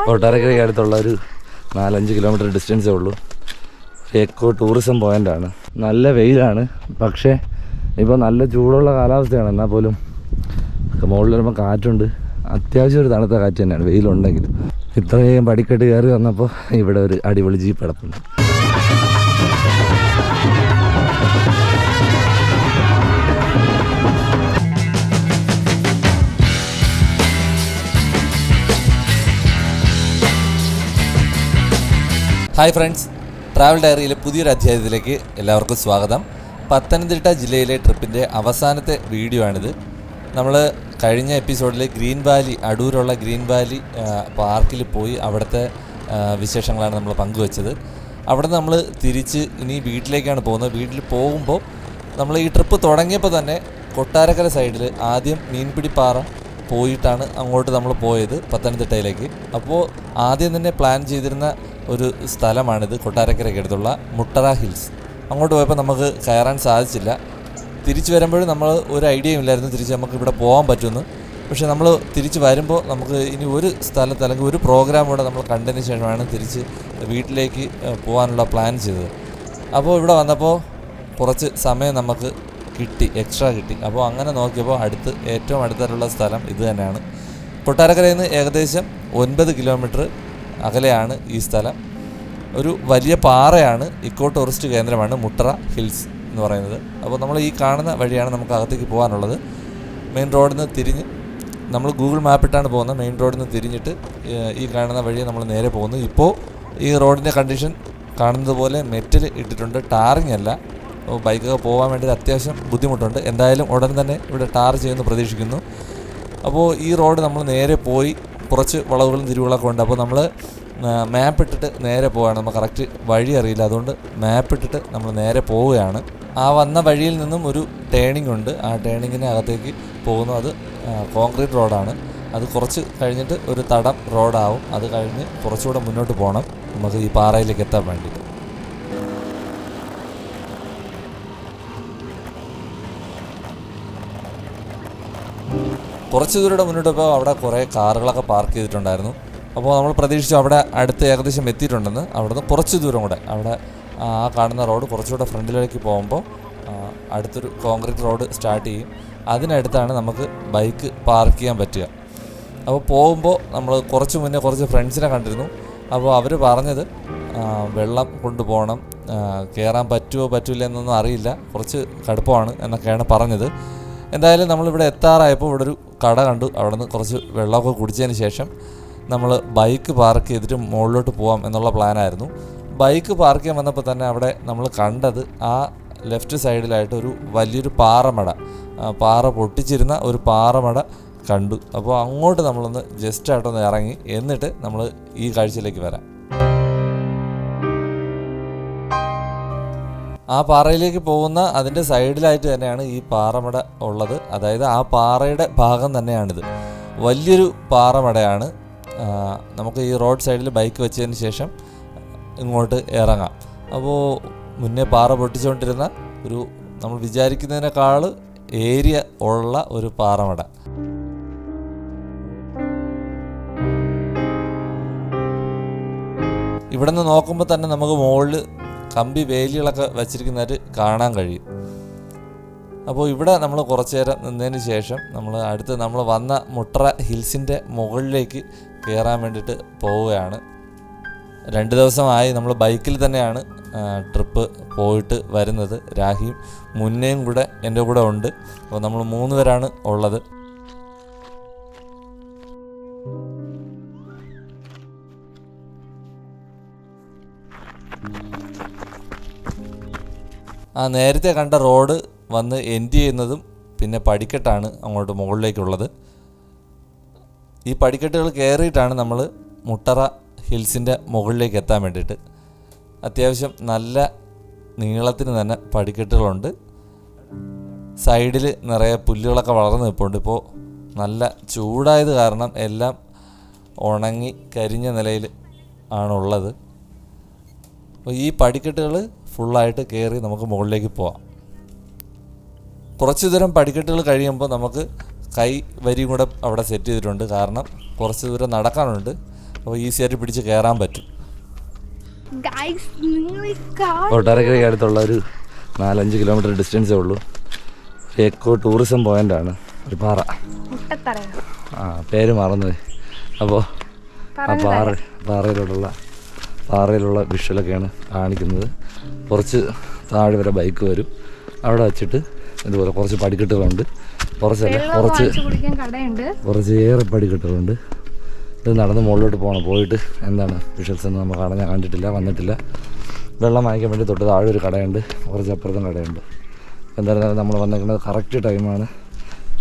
കൊട്ടാരക്കരയ്ക്ക് അടുത്തുള്ള ഒരു 4-5 കിലോമീറ്റർ ഡിസ്റ്റൻസേ ഉള്ളൂ. എക്കോ ടൂറിസം പോയിൻ്റാണ്. നല്ല വെയിലാണ്, പക്ഷേ ഇപ്പോൾ നല്ല ചൂടുള്ള കാലാവസ്ഥയാണ്. എന്നാൽ പോലും മുകളിൽ വരുമ്പോൾ കാറ്റുണ്ട്. അത്യാവശ്യം ഒരു തണുത്ത കാറ്റ് തന്നെയാണ് വെയിലുണ്ടെങ്കിലും. ഇത്രയും പടിക്കെട്ട് കയറി വന്നപ്പോൾ ഇവിടെ ഒരു അടിപൊളി ജീപ്പ് കിടപ്പുണ്ട്. ഹായ് ഫ്രണ്ട്സ്, ട്രാവൽ ഡയറിയിലെ പുതിയൊരു അധ്യായത്തിലേക്ക് എല്ലാവർക്കും സ്വാഗതം. പത്തനംതിട്ട ജില്ലയിലെ ട്രിപ്പിൻ്റെ അവസാനത്തെ വീഡിയോ ആണിത്. നമ്മൾ കഴിഞ്ഞ എപ്പിസോഡിൽ ഗ്രീൻ വാലി, അടൂരുള്ള ഗ്രീൻ വാലി പാർക്കിൽ പോയി അവിടുത്തെ വിശേഷങ്ങളാണ് നമ്മൾ പങ്കുവച്ചത്. അവിടെ നിന്ന് നമ്മൾ തിരിച്ച് ഇനി വീട്ടിലേക്കാണ് പോകുന്നത്. വീട്ടിൽ പോകുമ്പോൾ നമ്മൾ ഈ ട്രിപ്പ് തുടങ്ങിയപ്പോൾ തന്നെ കൊട്ടാരക്കര സൈഡിൽ ആദ്യം മീൻപിടിപ്പാറ പോയിട്ടാണ് അങ്ങോട്ട് നമ്മൾ പോയത്, പത്തനംതിട്ടയിലേക്ക്. അപ്പോൾ ആദ്യം തന്നെ പ്ലാൻ ചെയ്തിരുന്ന ഒരു സ്ഥലമാണിത്, കൊട്ടാരക്കരയ്ക്ക് അടുത്തുള്ള മുട്ടറ ഹിൽസ്. അങ്ങോട്ട് പോയപ്പോൾ നമുക്ക് കയറാൻ സാധിച്ചില്ല. തിരിച്ചു വരുമ്പോഴും നമ്മൾ ഒരു ഐഡിയയും ഇല്ലായിരുന്നു തിരിച്ച് നമുക്ക് ഇവിടെ പോകാൻ പറ്റുമെന്ന്. പക്ഷേ നമ്മൾ തിരിച്ച് വരുമ്പോൾ നമുക്ക് ഇനി ഒരു സ്ഥലത്ത് അല്ലെങ്കിൽ ഒരു പ്രോഗ്രാം കൂടെ നമ്മൾ കണ്ടതിന് ശേഷമാണ് തിരിച്ച് വീട്ടിലേക്ക് പോകാനുള്ള പ്ലാൻ ചെയ്തത്. അപ്പോൾ ഇവിടെ വന്നപ്പോൾ കുറച്ച് സമയം നമുക്ക് എക്സ്ട്രാ കിട്ടി. അപ്പോൾ അങ്ങനെ നോക്കിയപ്പോൾ ഏറ്റവും അടുത്തുള്ള സ്ഥലം ഇത് തന്നെയാണ്. കൊട്ടാരക്കരയിൽ നിന്ന് ഏകദേശം 9 കിലോമീറ്റർ അകലെയാണ് ഈ സ്ഥലം. ഒരു വലിയ പാറയാണ്, ഇക്കോ ടൂറിസ്റ്റ് കേന്ദ്രമാണ് മുട്ടറ ഹിൽസ് എന്ന് പറയുന്നത്. അപ്പോൾ നമ്മൾ ഈ കാണുന്ന വഴിയാണ് നമുക്ക് അകത്തേക്ക് പോകാനുള്ളത്. മെയിൻ റോഡിൽ നിന്ന് തിരിഞ്ഞ് നമ്മൾ ഗൂഗിൾ മാപ്പിട്ടാണ് പോകുന്നത്. മെയിൻ റോഡിൽ നിന്ന് തിരിഞ്ഞിട്ട് ഈ കാണുന്ന വഴി നമ്മൾ നേരെ പോകുന്നു. ഇപ്പോൾ ഈ റോഡിൻ്റെ കണ്ടീഷൻ കാണുന്നത് പോലെ മെറ്റൽ ഇട്ടിട്ടുണ്ട്, ടാറിങ് അല്ല. ബൈക്കൊക്കെ പോകാൻ വേണ്ടി അത്യാവശ്യം ബുദ്ധിമുട്ടുണ്ട്. എന്തായാലും ഉടൻ തന്നെ ഇവിടെ ടാർ ചെയ്യുമെന്ന് പ്രതീക്ഷിക്കുന്നു. അപ്പോൾ ഈ റോഡ് നമ്മൾ നേരെ പോയി കുറച്ച് വളവുകളും തിരിവുകളൊക്കെ ഉണ്ട്. അപ്പോൾ നമ്മൾ മാപ്പ് ഇട്ടിട്ട് നേരെ പോവുകയാണ്. നമുക്ക് കറക്റ്റ് വഴി അറിയില്ല, അതുകൊണ്ട് മാപ്പ് ഇട്ടിട്ട് നമ്മൾ നേരെ പോവുകയാണ്. ആ വന്ന വഴിയിൽ നിന്നും ഒരു ടേണിംഗ് ഉണ്ട്. ആ ടേണിങ്ങിന് അകത്തേക്ക് പോകുന്നു. അത് കോൺക്രീറ്റ് റോഡാണ്. അത് കുറച്ച് കഴിഞ്ഞിട്ട് ഒരു തടം റോഡാവും. അത് കഴിഞ്ഞ് കുറച്ചുകൂടെ മുന്നോട്ട് പോകണം നമുക്ക് ഈ പാറയിലേക്ക് എത്താൻ വേണ്ടിയിട്ട്. കുറച്ച് ദൂരം മുന്നോട്ട് പോയപ്പോൾ അവിടെ കുറേ കാറുകളൊക്കെ പാർക്ക് ചെയ്തിട്ടുണ്ടായിരുന്നു. അപ്പോൾ നമ്മൾ പ്രതീക്ഷിച്ചു അവിടെ അടുത്ത് ഏകദേശം എത്തിയിട്ടുണ്ടെന്ന്. അവിടെ നിന്ന് കുറച്ച് ദൂരം കൂടെ അവിടെ ആ കാണുന്ന റോഡ് കുറച്ചുകൂടെ ഫ്രണ്ടിലേക്ക് പോകുമ്പോൾ അടുത്തൊരു കോൺക്രീറ്റ് റോഡ് സ്റ്റാർട്ട് ചെയ്യും. അതിനടുത്താണ് നമുക്ക് ബൈക്ക് പാർക്ക് ചെയ്യാൻ പറ്റുക. അപ്പോൾ പോകുമ്പോൾ നമ്മൾ കുറച്ച് മുന്നേ കുറച്ച് ഫ്രണ്ട്സിനെ കണ്ടിരുന്നു. അപ്പോൾ അവർ പറഞ്ഞത് വെള്ളം കൊണ്ടുപോകണം, കയറാൻ പറ്റുമോ പറ്റില്ല എന്നൊന്നും അറിയില്ല, കുറച്ച് കടുപ്പമാണ് എന്നൊക്കെയാണ് പറഞ്ഞത്. എന്തായാലും നമ്മളിവിടെ എത്താറായപ്പോൾ ഇവിടെ ഒരു കട കണ്ടു. അവിടെ നിന്ന് കുറച്ച് വെള്ളമൊക്കെ കുടിച്ചതിന് ശേഷം നമ്മൾ ബൈക്ക് പാർക്ക് ചെയ്തിട്ട് മുകളിലോട്ട് പോകാം എന്നുള്ള പ്ലാനായിരുന്നു. ബൈക്ക് പാർക്ക് ചെയ്യാൻ വന്നപ്പോൾ തന്നെ അവിടെ നമ്മൾ കണ്ടത് ആ ലെഫ്റ്റ് സൈഡിലായിട്ട് ഒരു വലിയൊരു പാറ പൊട്ടിച്ചിരുന്ന ഒരു പാറമട കണ്ടു. അപ്പോൾ അങ്ങോട്ട് നമ്മളൊന്ന് ജസ്റ്റായിട്ടൊന്ന് ഇറങ്ങി എന്നിട്ട് നമ്മൾ ഈ കാഴ്ചയിലേക്ക് വരാം. ആ പാറയിലേക്ക് പോകുന്ന അതിൻ്റെ സൈഡിലായിട്ട് തന്നെയാണ് ഈ പാറമട ഉള്ളത്. അതായത് ആ പാറയുടെ ഭാഗം തന്നെയാണിത്. വലിയൊരു പാറമടയാണ്. നമുക്ക് ഈ റോഡ് സൈഡിൽ ബൈക്ക് വെച്ചതിന് ശേഷം ഇങ്ങോട്ട് ഇറങ്ങാം. അപ്പോൾ മുന്നേ പാറ പൊട്ടിച്ചുകൊണ്ടിരുന്ന ഒരു നമ്മൾ വിചാരിക്കുന്നതിനേക്കാൾ ഏരിയ ഉള്ള ഒരു പാറമട. ഇവിടെ നിന്ന് നോക്കുമ്പോൾ തന്നെ നമുക്ക് മുകളിൽ കമ്പി വേലികളൊക്കെ വച്ചിരിക്കുന്നതായിട്ട് കാണാൻ കഴിയും. അപ്പോൾ ഇവിടെ നമ്മൾ കുറച്ച് നേരം നിന്നതിന് ശേഷം നമ്മൾ വന്ന മുട്ടറ ഹിൽസിൻ്റെ മുകളിലേക്ക് കയറാൻ വേണ്ടിയിട്ട് പോവുകയാണ്. 2 ദിവസമായി നമ്മൾ ബൈക്കിൽ തന്നെയാണ് ട്രിപ്പ് പോയിട്ട് വരുന്നത്. രാഹിയും മുന്നേയും കൂടെ എൻ്റെ കൂടെ ഉണ്ട്. അപ്പോൾ നമ്മൾ 3 പേരാണ് ഉള്ളത്. ആ നേരത്തെ കണ്ട റോഡ് വന്ന് എൻഡ് ചെയ്യുന്നതും പിന്നെ പടിക്കെട്ടാണ് അങ്ങോട്ട് മുകളിലേക്കുള്ളത്. ഈ പടിക്കെട്ടുകൾ കയറിയിട്ടാണ് നമ്മൾ മുട്ടറ ഹിൽസിൻ്റെ മുകളിലേക്ക് എത്താൻ വേണ്ടിയിട്ട്. അത്യാവശ്യം നല്ല നീളത്തിന് തന്നെ പടിക്കെട്ടുകളുണ്ട്. സൈഡിൽ നിറയെ പുല്ലുകളൊക്കെ വളർന്ന് നിൽപ്പുണ്ട്. ഇപ്പോൾ നല്ല ചൂടായത് കാരണം എല്ലാം ഉണങ്ങി കരിഞ്ഞ നിലയിൽ ആണുള്ളത്. അപ്പോൾ ഈ പടിക്കെട്ടുകൾ ഫുള്ളായിട്ട് കയറി നമുക്ക് മുകളിലേക്ക് പോവാം. കുറച്ച് ദൂരം പടിക്കെട്ടുകൾ കഴിയുമ്പോൾ നമുക്ക് കൈ വരിയും കൂടെ അവിടെ സെറ്റ് ചെയ്തിട്ടുണ്ട്. കാരണം കുറച്ച് ദൂരം നടക്കാനുണ്ട്. അപ്പോൾ ഈസിയായിട്ട് പിടിച്ച് കയറാൻ പറ്റും. കൊട്ടാരക്കരയ്ക്ക് അടുത്തുള്ള ഒരു 4-5 കിലോമീറ്റർ ഡിസ്റ്റൻസേ ഉള്ളൂ. എക്കോ ടൂറിസം പോയിൻ്റാണ്. ഒരു പാറ, പേര് മറന്നുപോയി. അപ്പോൾ ആ പാറയിലുള്ള വിഷ്വലൊക്കെയാണ് കാണിക്കുന്നത്. കുറച്ച് താഴെ വരെ ബൈക്ക് വരും. അവിടെ വെച്ചിട്ട് ഇതുപോലെ കുറച്ച് പടിക്കെട്ടുകളുണ്ട്. കുറച്ചേറെ പടിക്കെട്ടുകളുണ്ട്. ഇത് നടന്ന് മുകളിലോട്ട് പോകണം. പോയിട്ട് എന്താണ് വിഷ്വൽസ് എന്ന് നമ്മൾ കാണാൻ കണ്ടിട്ടില്ല, വന്നിട്ടില്ല. വെള്ളം വാങ്ങിക്കാൻ വേണ്ടി തൊട്ട് താഴെ ഒരു കടയുണ്ട്, കുറച്ച് അപ്പുറത്തും കടയുണ്ട്. എന്തായാലും നമ്മൾ വന്നിരിക്കുന്നത് കറക്റ്റ് ടൈമാണ്.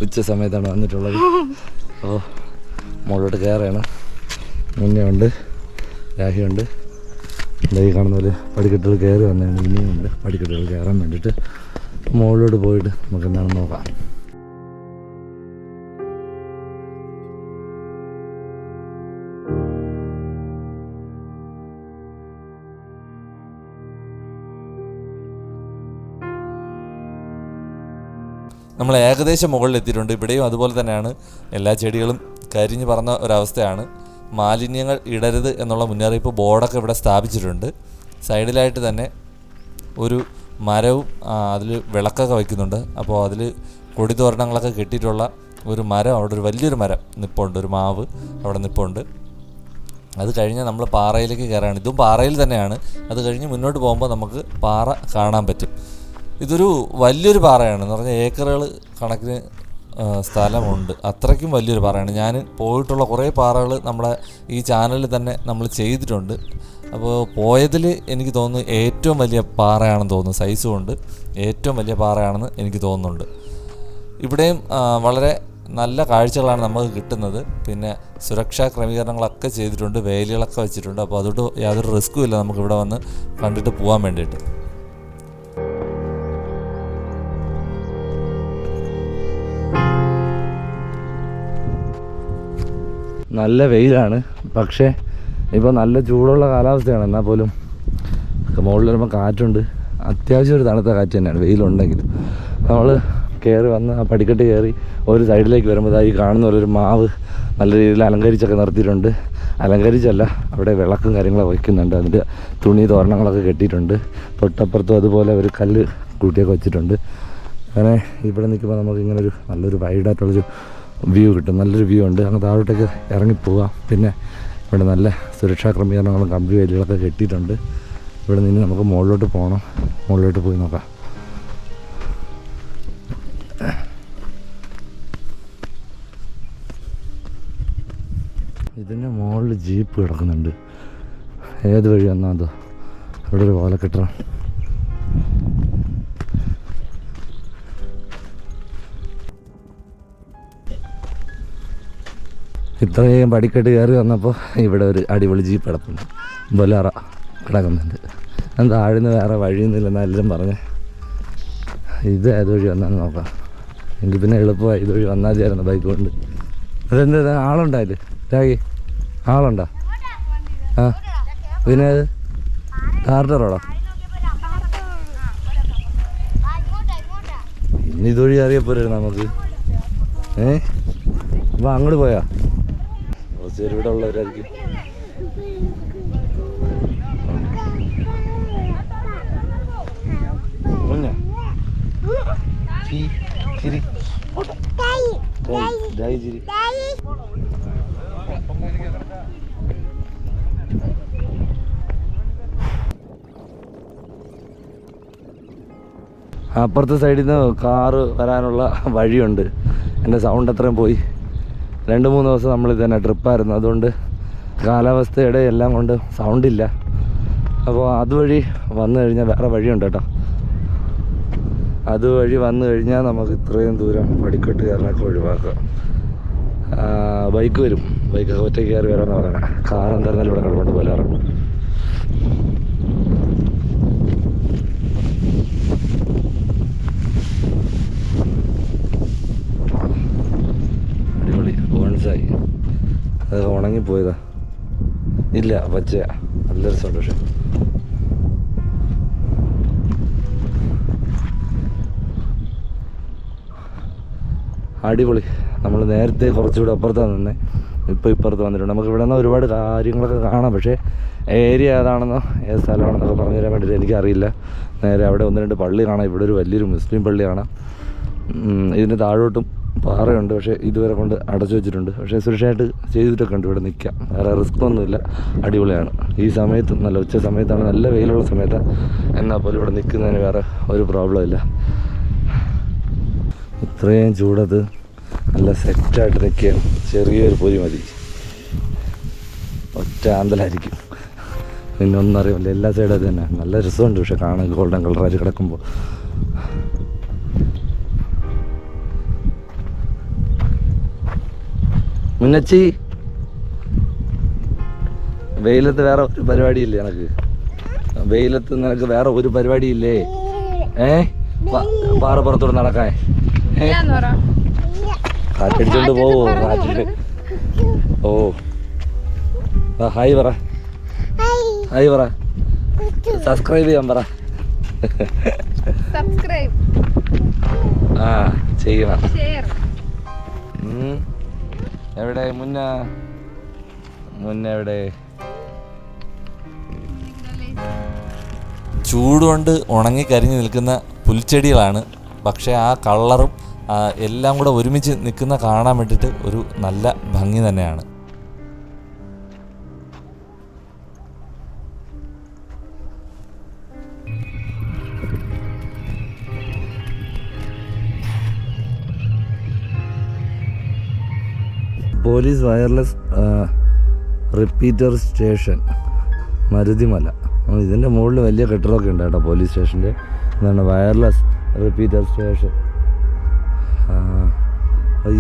ഉച്ച സമയത്താണ് വന്നിട്ടുള്ളത്. അപ്പോൾ മുകളിലോട്ട് കയറുകയാണ്. മുന്നേ ഉണ്ട്, രാഹിയുണ്ട്. ഈ കാണുന്ന പോലെ പടിക്കെട്ടുകൾ കയറി വന്നതാണ്. ഇനിയുമുണ്ട് പടിക്കെട്ടുകൾ കയറാൻ വേണ്ടിയിട്ട്. മുകളിലോട്ട് പോയിട്ട് നമുക്ക് എന്താണെന്ന് നോക്കാം. നമ്മൾ ഏകദേശം മുകളിലെത്തിയിട്ടുണ്ട്. ഇവിടെയും അതുപോലെ തന്നെയാണ്. എല്ലാ ചെടികളും കരിഞ്ഞു പറന്ന ഒരവസ്ഥയാണ്. മാലിന്യങ്ങൾ ഇടരുത് എന്നുള്ള മുന്നറിയിപ്പ് ബോർഡൊക്കെ ഇവിടെ സ്ഥാപിച്ചിട്ടുണ്ട്. സൈഡിലായിട്ട് തന്നെ ഒരു മരവും അതിൽ വിളക്കൊക്കെ വയ്ക്കുന്നുണ്ട്. അപ്പോൾ അതിൽ കൊടിതോരണങ്ങളൊക്കെ കെട്ടിയിട്ടുള്ള ഒരു മരം, അവിടെ ഒരു വലിയൊരു മരം നിൽപ്പുണ്ട്. ഒരു മാവ് അവിടെ നിൽപ്പുണ്ട്. അത് കഴിഞ്ഞ് നമ്മൾ പാറയിലേക്ക് കയറാണ്. ഇതും പാറയിൽ തന്നെയാണ്. അത് കഴിഞ്ഞ് മുന്നോട്ട് പോകുമ്പോൾ നമുക്ക് പാറ കാണാൻ പറ്റും. ഇതൊരു വലിയൊരു പാറയാണ്. എന്ന് പറഞ്ഞാൽ ഏക്കറുകൾ കണക്കിന് സ്ഥലമുണ്ട്. അത്രയ്ക്കും വലിയൊരു പാറയാണ്. ഞാൻ പോയിട്ടുള്ള കുറേ പാറകൾ നമ്മുടെ ഈ ചാനലിൽ തന്നെ നമ്മൾ ചെയ്തിട്ടുണ്ട്. അപ്പോൾ പോയതിൽ എനിക്ക് തോന്നുന്നു ഏറ്റവും വലിയ പാറയാണെന്ന് തോന്നുന്നു. സൈസും ഉണ്ട്. ഏറ്റവും വലിയ പാറയാണെന്ന് എനിക്ക് തോന്നുന്നുണ്ട്. ഇവിടെയും വളരെ നല്ല കാഴ്ചകളാണ് നമുക്ക് കിട്ടുന്നത്. പിന്നെ സുരക്ഷാ ക്രമീകരണങ്ങളൊക്കെ ചെയ്തിട്ടുണ്ട്. വേലികളൊക്കെ വെച്ചിട്ടുണ്ട്. അപ്പോൾ അതുകൊണ്ട് യാതൊരു റിസ്ക്കും ഇല്ല നമുക്കിവിടെ വന്ന് കണ്ടിട്ട് പോകാൻ വേണ്ടിയിട്ട്. നല്ല വെയിലാണ്, പക്ഷേ ഇപ്പോൾ നല്ല ചൂടുള്ള കാലാവസ്ഥയാണ്. എന്നാൽ പോലും മുകളിൽ വരുമ്പോൾ കാറ്റുണ്ട്. അത്യാവശ്യം ഒരു തണുത്ത കാറ്റ് തന്നെയാണ് വെയിലുണ്ടെങ്കിലും. നമ്മൾ കയറി വന്ന് ആ പടിക്കെട്ട് കയറി ഒരു സൈഡിലേക്ക് വരുമ്പോൾ ഈ കാണുന്ന ഒരു മാവ് നല്ല രീതിയിൽ അലങ്കരിച്ചൊക്കെ നിർത്തിയിട്ടുണ്ട്. അലങ്കരിച്ചല്ല, അവിടെ വിളക്കും കാര്യങ്ങളൊക്കെ വയ്ക്കുന്നുണ്ട്. അതിൻ്റെ തുണി തോരണങ്ങളൊക്കെ കെട്ടിയിട്ടുണ്ട്. തൊട്ടപ്പുറത്തും അതുപോലെ ഒരു കല്ല് കൂട്ടിയൊക്കെ വെച്ചിട്ടുണ്ട്. അങ്ങനെ ഇവിടെ നിൽക്കുമ്പോൾ നമുക്ക് ഇങ്ങനെ ഒരു നല്ലൊരു വൈഡായിട്ടുള്ളൊരു വ്യൂ കിട്ടും. നല്ലൊരു വ്യൂ ഉണ്ട്. അങ്ങ് താഴോട്ടേക്ക് ഇറങ്ങിപ്പോവാം. പിന്നെ ഇവിടെ നല്ല സുരക്ഷാ ക്രമീകരണങ്ങളും കമ്പി വേലികളൊക്കെ കെട്ടിയിട്ടുണ്ട്. ഇവിടെ നിന്ന് നമുക്ക് മുകളിലോട്ട് പോകണം. മുകളിലോട്ട് പോയി നോക്കാം. ഇതിൻ്റെ മുകളിൽ ജീപ്പ് കിടക്കുന്നുണ്ട്. ഏത് വഴി വന്നാൽ അതോ അവിടെ ഒരു ഓലക്കെട്ട. ഇത്രയും പടിക്കെട്ട് കയറി വന്നപ്പോൾ ഇവിടെ ഒരു അടിപൊളി ജീപ്പ് കിടപ്പുണ്ട്. ബൊലേറ കിടക്കുന്നുണ്ട്. എന്താ താഴ്ന്ന് വേറെ വഴിയൊന്നുമില്ലെന്നാണ് എല്ലാവരും പറഞ്ഞേ. ഇത് ഏത് വഴി വന്നാന്ന് നോക്കാം. എങ്കിൽ പിന്നെ എളുപ്പമായി ഇതുവഴി വന്നാൽ ചേരുന്നു ബൈക്ക് കൊണ്ട്. അതെന്താ ആളുണ്ടായില്ലേ രാഗി? ആളുണ്ടോ? ആ പിന്നെ അത് ടാർട്ടറോടാ? ഇന്ന് ഇതുവഴി അറിയപ്പോരായിരുന്നു നമുക്ക്. അപ്പം അങ്ങോട്ട് പോയാ കുറച്ച് ഇവിടെ ഉള്ളവരായിരിക്കും. അപ്പുറത്തെ സൈഡിൽ നിന്ന് കാറ് വരാനുള്ള വഴിയുണ്ട്. എൻ്റെ സൗണ്ട് അത്രയും പോയി. 2-3 ദിവസം നമ്മൾ തന്നെ ട്രിപ്പായിരുന്നു. അതുകൊണ്ട് കാലാവസ്ഥയുടെ എല്ലാം കൊണ്ട് സൗണ്ടില്ല. അപ്പോൾ അതുവഴി വന്നു കഴിഞ്ഞാൽ വേറെ വഴിയുണ്ട് കേട്ടോ. അതുവഴി വന്നു കഴിഞ്ഞാൽ നമുക്ക് ഇത്രയും ദൂരം പടിക്കെട്ട് കയറാനൊക്കെ ഒഴിവാക്കാം. ബൈക്ക് വരും. ബൈക്ക് ഒറ്റയ്ക്ക് കയറി വരാമെന്ന് പറയണം. കാർ എന്തായിരുന്നാലും ഇവിടെ കിടപ്പുണ്ട് ബൊലേറോ. അടിപൊളി ബോൺസായി. അത് ഉണങ്ങിപ്പോയതാ. ഇല്ല, പച്ചയാ. നല്ല രസമുണ്ട്. പക്ഷെ അടിപൊളി. നമ്മൾ നേരത്തെ കുറച്ചുകൂടെ അപ്പുറത്താണ് നിന്നെ. ഇപ്പോൾ ഇപ്പുറത്ത് വന്നിട്ടുണ്ട്. നമുക്ക് ഇവിടെ നിന്ന് ഒരുപാട് കാര്യങ്ങളൊക്കെ കാണാം. പക്ഷേ ഏരിയ ഏതാണെന്നോ ഏത് സ്ഥലമാണെന്നൊക്കെ പറഞ്ഞു തരാൻ വേണ്ടിയിട്ട് എനിക്കറിയില്ല. നേരെ അവിടെ 1-2 പള്ളി കാണാം. ഇവിടെ ഒരു വലിയൊരു മുസ്ലിം പള്ളി കാണാം. ഇതിൻ്റെ താഴോട്ടും പാറയുണ്ട്. പക്ഷേ ഇതുവരെ കൊണ്ട് അടച്ചു വെച്ചിട്ടുണ്ട്. പക്ഷേ സുരക്ഷയായിട്ട് ചെയ്തിട്ടൊക്കെ ഉണ്ട്. ഇവിടെ നിൽക്കാം, വേറെ റിസ്ക് ഒന്നുമില്ല, അടിപൊളിയാണ്. ഈ സമയത്ത് നല്ല ഉച്ച സമയത്താണ്, നല്ല വെയിലുള്ള സമയത്താണ്. എന്നാൽ പോലും ഇവിടെ നിൽക്കുന്നതിന് വേറെ ഒരു പ്രോബ്ലം ഇല്ല. ഇത്രയും ചൂടത്ത് നല്ല സെറ്റായിട്ട് നിൽക്കുക. ചെറിയൊരു പൊരി മതി, ഒറ്റ ആന്തലായിരിക്കും. പിന്നെ ഒന്നും അറിയില്ല, എല്ലാ സൈഡും അത് തന്നെ. നല്ല രസമുണ്ട്. പക്ഷെ കാണാൻ ഗോൾഡൻ കളറായിട്ട് കിടക്കുമ്പോൾ മുന്നച്ചി വെയിലത്ത് വേറെ ഒരു പരിപാടിയില്ലേ നിനക്ക്? വെയിലത്ത് നിനക്ക് വേറെ ഒരു പരിപാടിയില്ലേ? പാറപ്പുറത്തോട് നടക്കാൻ കാറ്റടിച്ചോണ്ട് പോവോ? കാറ്റിട്ട് ഓ ഹായ് പറ, ഹായ് പറ, സബ്സ്ക്രൈബ് ചെയ്യാൻ പറ. ആ ചെയ്യണം. എവിടെ മുന്നേ ചൂടുകൊണ്ട് ഉണങ്ങിക്കരിഞ്ഞ് നിൽക്കുന്ന പുൽച്ചെടികളാണ്. പക്ഷേ ആ കളറും എല്ലാം കൂടെ ഒരുമിച്ച് നിൽക്കുന്ന കാണാൻ വേണ്ടിയിട്ട് ഒരു നല്ല ഭംഗി തന്നെയാണ്. Police wireless repeater station Maruthimala. ഇതിൻ്റെ മുകളിൽ വലിയ കെട്ടിടമൊക്കെ ഉണ്ട് കേട്ടോ, പോലീസ് സ്റ്റേഷൻ്റെ. എന്താണ് വയർലെസ് റിപ്പീറ്റർ സ്റ്റേഷൻ.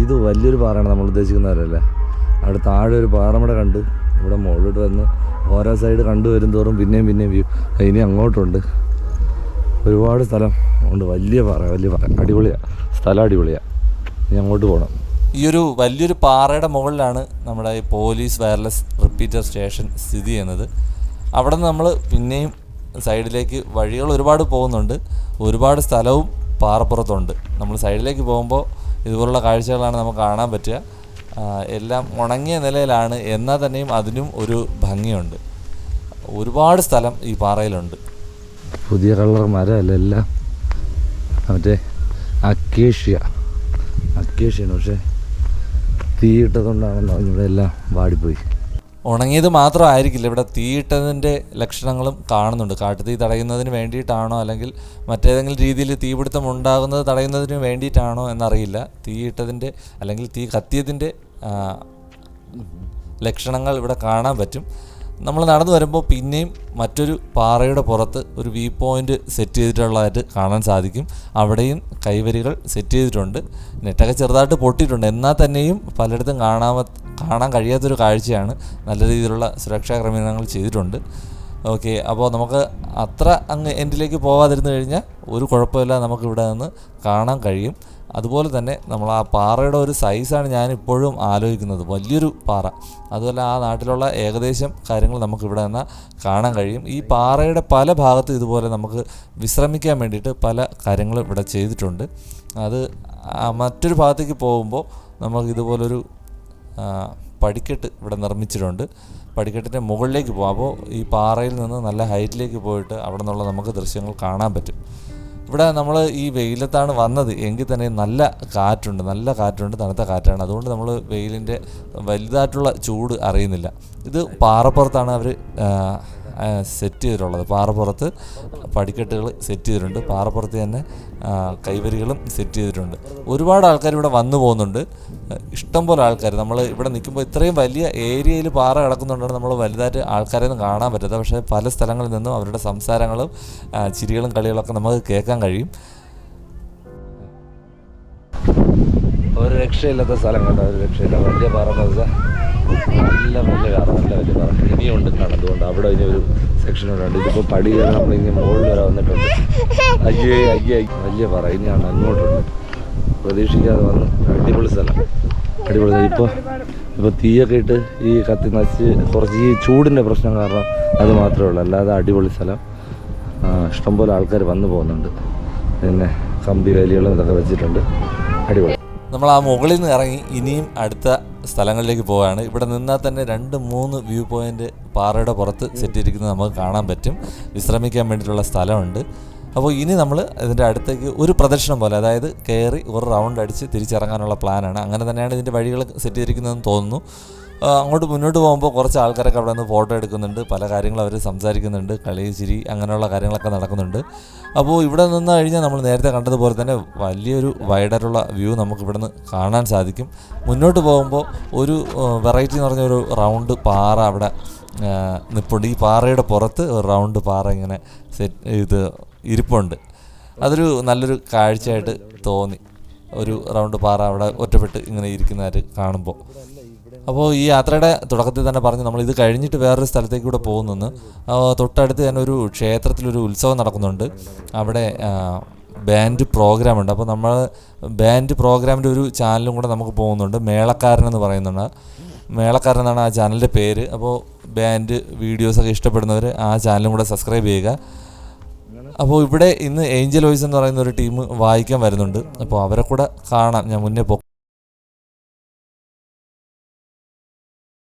ഇത് വലിയൊരു പാറയാണ്, നമ്മൾ ഉദ്ദേശിക്കുന്നവരല്ലേ. അവിടെ താഴെ ഒരു പാറമട കണ്ട് ഇവിടെ മുകളിലോട്ട് വന്ന് ഓരോ സൈഡ് കണ്ടുവരും തോറും പിന്നെയും വ്യൂ. ഇനി അങ്ങോട്ടുണ്ട് ഒരുപാട് സ്ഥലം ഉണ്ട്. വലിയ പാറ അടിപൊളിയാണ്, സ്ഥലം അടിപൊളിയാണ്. ഇനി അങ്ങോട്ട് പോകണം. ഈ ഒരു വലിയൊരു പാറയുടെ മുകളിലാണ് നമ്മുടെ ഈ പോലീസ് വയർലെസ് റിപ്പീറ്റർ സ്റ്റേഷൻ സ്ഥിതി ചെയ്യുന്നത്. അവിടെ നിന്ന് നമ്മൾ പിന്നെയും സൈഡിലേക്ക് വഴികൾ ഒരുപാട് പോകുന്നുണ്ട്. ഒരുപാട് സ്ഥലവും പാറപ്പുറത്തുണ്ട്. നമ്മൾ സൈഡിലേക്ക് പോകുമ്പോൾ ഇതുപോലുള്ള കാഴ്ചകളാണ് നമുക്ക് കാണാൻ പറ്റുക. എല്ലാം ഉണങ്ങിയ നിലയിലാണ്, എന്നാൽ തന്നെയും അതിനും ഒരു ഭംഗിയുണ്ട്. ഒരുപാട് സ്ഥലം ഈ പാറയിലുണ്ട്. പുതിയ കളർ മരമല്ല, എല്ലാം മറ്റേ അക്കേഷ്യയാണ്. പക്ഷേ തീയിട്ടതുകൊണ്ടാണെന്നോ ഇവിടെ എല്ലാം വാടിപ്പോയി. ഉണങ്ങിയത് മാത്രമായിരിക്കില്ല, ഇവിടെ തീയിട്ടതിൻ്റെ ലക്ഷണങ്ങളും കാണുന്നുണ്ട്. കാട്ടുതീ തടയുന്നതിന് വേണ്ടിയിട്ടാണോ അല്ലെങ്കിൽ മറ്റേതെങ്കിലും രീതിയിൽ തീപിടുത്തം ഉണ്ടാകുന്നത് തടയുന്നതിന് വേണ്ടിയിട്ടാണോ എന്നറിയില്ല. തീയിട്ടതിൻ്റെ അല്ലെങ്കിൽ തീ കത്തിയതിൻ്റെ ലക്ഷണങ്ങൾ ഇവിടെ കാണാൻ പറ്റും. നമ്മൾ നടന്നു വരുമ്പോൾ പിന്നെയും മറ്റൊരു പാറയുടെ പുറത്ത് ഒരു വ്യൂ പോയിൻ്റ് സെറ്റ് ചെയ്തിട്ടുള്ളതായിട്ട് കാണാൻ സാധിക്കും. അവിടെയും കൈവരികൾ സെറ്റ് ചെയ്തിട്ടുണ്ട്. നെറ്റൊക്കെ ചെറുതായിട്ട് പൊട്ടിയിട്ടുണ്ട്, എന്നാൽ തന്നെയും പലയിടത്തും കാണാൻ കഴിയാത്തൊരു കാഴ്ചയാണ്. നല്ല രീതിയിലുള്ള സുരക്ഷാ ക്രമീകരണങ്ങൾ ചെയ്തിട്ടുണ്ട്. ഓക്കെ, അപ്പോൾ നമുക്ക് അത്ര അങ്ങ് എൻഡിലേക്ക് പോകാതിരുന്നു കഴിഞ്ഞാൽ ഒരു കുഴപ്പമില്ല, നമുക്കിവിടെ നിന്ന് കാണാൻ കഴിയും. അതുപോലെ തന്നെ നമ്മൾ ആ പാറയുടെ ഒരു സൈസാണ് ഞാനിപ്പോഴും ആലോചിക്കുന്നത്. വലിയൊരു പാറ. അതുപോലെ ആ നാട്ടിലുള്ള ഏകദേശം കാര്യങ്ങൾ നമുക്കിവിടെ നിന്ന് കാണാൻ കഴിയും. ഈ പാറയുടെ പല ഭാഗത്തും ഇതുപോലെ നമുക്ക് വിശ്രമിക്കാൻ വേണ്ടിയിട്ട് പല കാര്യങ്ങളും ഇവിടെ ചെയ്തിട്ടുണ്ട്. അത് മറ്റൊരു ഭാഗത്തേക്ക് പോകുമ്പോൾ നമുക്ക് ഇതുപോലൊരു പടിക്കെട്ട് ഇവിടെ നിർമ്മിച്ചിട്ടുണ്ട്. പടിക്കെട്ടിൻ്റെ മുകളിലേക്ക് പോകാം. അപ്പോൾ ഈ പാറയിൽ നിന്ന് നല്ല ഹൈറ്റിലേക്ക് പോയിട്ട് അവിടെ നിന്നുള്ള നമുക്ക് ദൃശ്യങ്ങൾ കാണാൻ പറ്റും. ഇവിടെ നമ്മൾ ഈ വെയിലത്താണ് വന്നത് എങ്കിൽ തന്നെ നല്ല കാറ്റുണ്ട്, തണുത്ത കാറ്റാണ്. അതുകൊണ്ട് നമ്മൾ വെയിലിൻ്റെ വലുതായിട്ടുള്ള ചൂട് അറിയുന്നില്ല. ഇത് പാറപ്പുറത്താണ് അവർ സെറ്റ് ചെയ്തിട്ടുള്ളത്. പാറപ്പുറത്ത് പടിക്കെട്ടുകൾ സെറ്റ് ചെയ്തിട്ടുണ്ട്. പാറപ്പുറത്ത് തന്നെ കൈവരികളും സെറ്റ് ചെയ്തിട്ടുണ്ട്. ഒരുപാട് ആൾക്കാർ ഇവിടെ വന്നു പോകുന്നുണ്ട്, ഇഷ്ടംപോലെ ആൾക്കാർ. നമ്മൾ ഇവിടെ നിൽക്കുമ്പോൾ ഇത്രയും വലിയ ഏരിയയിൽ പാറ കിടക്കുന്നുണ്ടാണ് നമ്മൾ വലുതായിട്ട് ആൾക്കാരെയൊന്നും കാണാൻ പറ്റാത്ത. പക്ഷേ പല സ്ഥലങ്ങളിൽ നിന്നും അവരുടെ സംസാരങ്ങളും ചിരികളും കളികളൊക്കെ നമുക്ക് കേൾക്കാൻ കഴിയും. ഒരു രക്ഷയില്ലാത്ത സ്ഥലം കണ്ടോ, ഒരു രക്ഷയില്ല. വലിയ പാറ നല്ല വലിയ പാറ ഇനിയുണ്ട് കാണാം. അതുകൊണ്ട് അവിടെ ഇനി ഒരു സെക്ഷനുണ്ട്. ഇതിപ്പോൾ പടി കയറി നമ്മളിങ്ങനെ മുകളിൽ വരെ വന്നിട്ടുണ്ട്. അയ്യേ വലിയ പാറ ഇനിയാണ് അങ്ങോട്ടുണ്ട്. പ്രതീക്ഷിക്കാതെ വന്ന് അടിപൊളി സ്ഥലം. ഇപ്പോൾ തീയൊക്കെ ഇട്ട് ഈ കത്തി നശിച്ച് കുറച്ച് ഈ ചൂടിൻ്റെ പ്രശ്നം കാരണം അത് മാത്രമേ ഉള്ളൂ. അല്ലാതെ അടിപൊളി സ്ഥലം. ഇഷ്ടംപോലെ ആൾക്കാർ വന്നു പോകുന്നുണ്ട്. പിന്നെ കമ്പി വേലികളും ഇതൊക്കെ വെച്ചിട്ടുണ്ട്. അടിപൊളി. നമ്മൾ ആ മുകളിൽ നിന്ന് ഇറങ്ങി ഇനിയും അടുത്ത സ്ഥലങ്ങളിലേക്ക് പോവുകയാണ്. ഇവിടെ നിന്നാൽ തന്നെ 2-3 വ്യൂ പോയിൻ്റ് പാറയുടെ പുറത്ത് സെറ്റ് ചെയ്തിരിക്കുന്നത് നമുക്ക് കാണാൻ പറ്റും. വിശ്രമിക്കാൻ വേണ്ടിയിട്ടുള്ള സ്ഥലമുണ്ട്. അപ്പോൾ ഇനി നമ്മൾ ഇതിൻ്റെ അടുത്തേക്ക് ഒരു പ്രദക്ഷിണം പോലെ, അതായത് കയറി ഒരു റൗണ്ട് അടിച്ച് തിരിച്ചിറങ്ങാനുള്ള പ്ലാനാണ്. അങ്ങനെ തന്നെയാണ് ഇതിൻ്റെ വഴികൾ സെറ്റ് ചെയ്തിരിക്കുന്നതെന്ന് തോന്നുന്നു. അങ്ങോട്ട് മുന്നോട്ട് പോകുമ്പോൾ കുറച്ച് ആൾക്കാരൊക്കെ അവിടെ നിന്ന് ഫോട്ടോ എടുക്കുന്നുണ്ട്, പല കാര്യങ്ങളും അവർ സംസാരിക്കുന്നുണ്ട്, കളി ചിരി അങ്ങനെയുള്ള കാര്യങ്ങളൊക്കെ നടക്കുന്നുണ്ട്. അപ്പോൾ ഇവിടെ നിന്ന് കഴിഞ്ഞാൽ നമ്മൾ നേരത്തെ കണ്ടതുപോലെ തന്നെ വലിയൊരു വൈഡറുള്ള വ്യൂ നമുക്ക് ഇവിടെ നിന്ന് കാണാൻ സാധിക്കും. മുന്നോട്ട് പോകുമ്പോൾ ഒരു വെറൈറ്റി എന്ന് പറഞ്ഞ ഒരു റൗണ്ട് പാറ അവിടെ നിൽപ്പുണ്ട്. ഈ പാറയുടെ പുറത്ത് ഒരു റൗണ്ട് പാറ ഇങ്ങനെ ഇരിപ്പുണ്ട്. അതൊരു നല്ലൊരു കാഴ്ചയായിട്ട് തോന്നി. ഒരു റൗണ്ട് പാറ അവിടെ ഒറ്റപ്പെട്ട് ഇങ്ങനെ ഇരിക്കുന്നവർ കാണുമ്പോൾ. അപ്പോൾ ഈ യാത്രയുടെ തുടക്കത്തിൽ തന്നെ പറഞ്ഞു നമ്മൾ ഇത് കഴിഞ്ഞിട്ട് വേറൊരു സ്ഥലത്തേക്ക് കൂടെ പോകുന്നെന്ന്. തൊട്ടടുത്ത് തന്നെ ഒരു ക്ഷേത്രത്തിലൊരു ഉത്സവം നടക്കുന്നുണ്ട്. അവിടെ ബാൻഡ് പ്രോഗ്രാമുണ്ട്. അപ്പോൾ നമ്മൾ ബാൻഡ് പ്രോഗ്രാമിൻ്റെ ഒരു ചാനലും കൂടെ നമുക്ക് പോകുന്നുണ്ട്. മേളക്കാരനെന്ന് പറയുന്നുണ്ട്. മേളക്കാരൻ എന്നാണ് ആ ചാനലിൻ്റെ പേര്. അപ്പോൾ ബാൻഡ് വീഡിയോസൊക്കെ ഇഷ്ടപ്പെടുന്നവർ ആ ചാനലും കൂടെ സബ്സ്ക്രൈബ് ചെയ്യുക. അപ്പോൾ ഇവിടെ ഇന്ന് ഏഞ്ചൽ വോയിസ് എന്ന് പറയുന്ന ഒരു ടീം വായിക്കാൻ വരുന്നുണ്ട്. അപ്പോൾ അവരെ കൂടെ കാണാം. ഞാൻ മുന്നേ